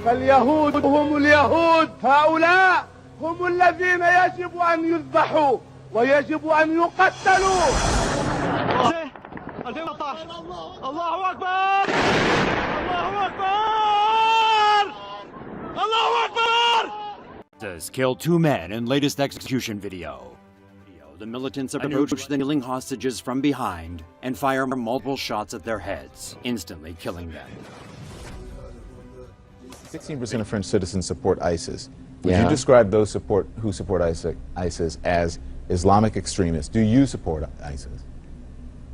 فاليهود هم اليهود، هؤلاء هم الذين يجب أن يذبحوا ويجب أن يقتلوا. الله أكبر! الله أكبر! الله أكبر! Has killed 2 men in latest execution video. The militants approach the kneeling hostages from behind and fire multiple shots at their heads, instantly killing them. 16% of French citizens support ISIS. Would you describe those who support ISIS as Islamic extremists? Do you support ISIS?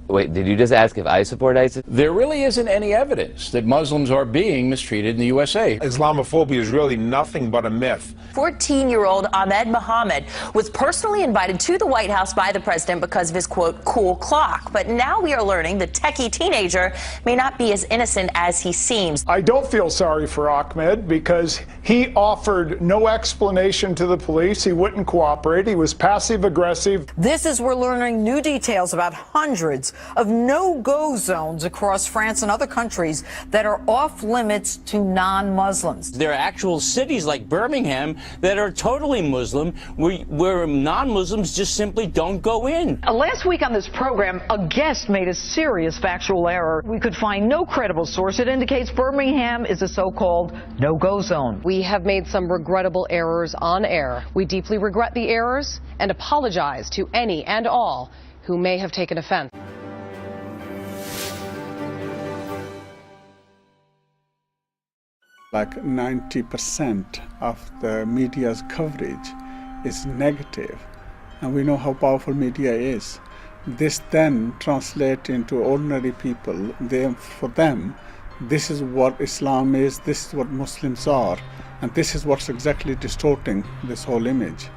Wait, did you just ask if I support ISIS? There really isn't any evidence that Muslims are being mistreated in the USA. Islamophobia is really nothing but a myth. 14-year-old Ahmed Mohammed was personally invited to the White House by the president because of his, quote, cool clock. But now we are learning the techie teenager may not be as innocent as he seems. I don't feel sorry for Ahmed because he offered no explanation to the police. He wouldn't cooperate. He was passive-aggressive. This is we're learning new details about hundreds of no-go zones across France and other countries that are off-limits to non-Muslims. There are actual cities like Birmingham that are totally Muslim, where non-Muslims just simply don't go in. Last week on this program, a guest made a serious factual error. We could find no credible source. It indicates Birmingham is a so-called no-go zone. We have made some regrettable errors on air. We deeply regret the errors and apologize to any and all who may have taken offense. Like 90% of the media's coverage is negative, and we know how powerful media is. This then translates into ordinary people. For them, this is what Islam is, this is what Muslims are, and this is what's exactly distorting this whole image,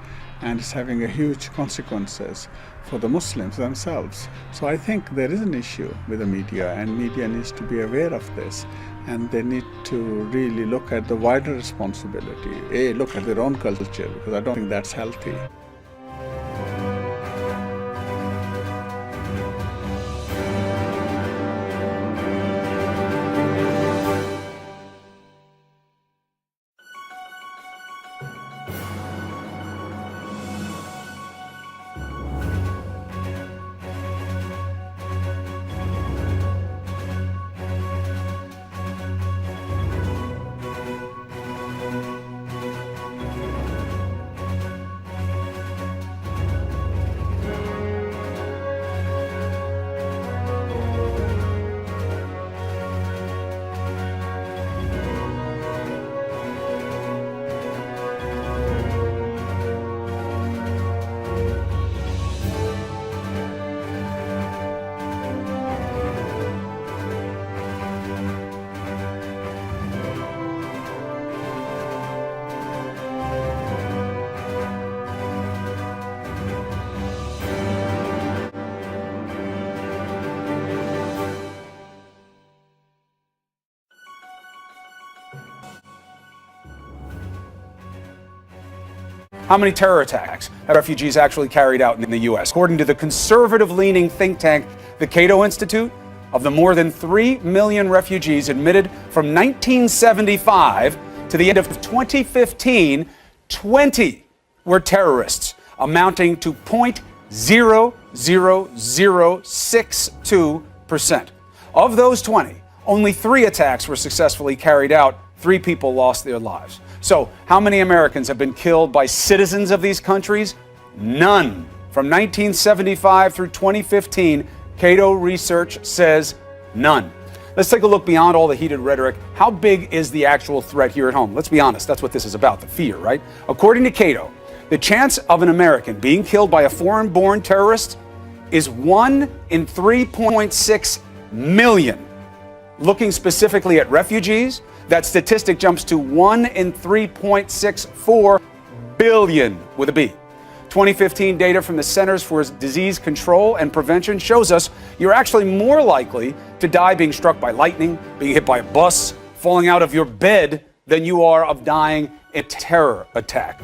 and it's having a huge consequences for the Muslims themselves. So I think there is an issue with the media, and media needs to be aware of this, and they need to really look at the wider responsibility. Look at their own culture, because I don't think that's healthy. How many terror attacks have refugees actually carried out in the U.S.? According to the conservative-leaning think tank, the Cato Institute, of the more than 3 million refugees admitted from 1975 to the end of 2015, 20 were terrorists, amounting to 0.00062%. Of those 20, only 3 attacks were successfully carried out. 3 people lost their lives. So, how many Americans have been killed by citizens of these countries? None. From 1975 through 2015, Cato research says none. Let's take a look beyond all the heated rhetoric. How big is the actual threat here at home? Let's be honest, that's what this is about, the fear, right? According to Cato, the chance of an American being killed by a foreign-born terrorist is 1 in 3.6 million. Looking specifically at refugees, that statistic jumps to 1 in 3.64 billion with a B. 2015 data from the Centers for Disease Control and Prevention shows us you're actually more likely to die being struck by lightning, being hit by a bus, falling out of your bed, than you are of dying in a terror attack.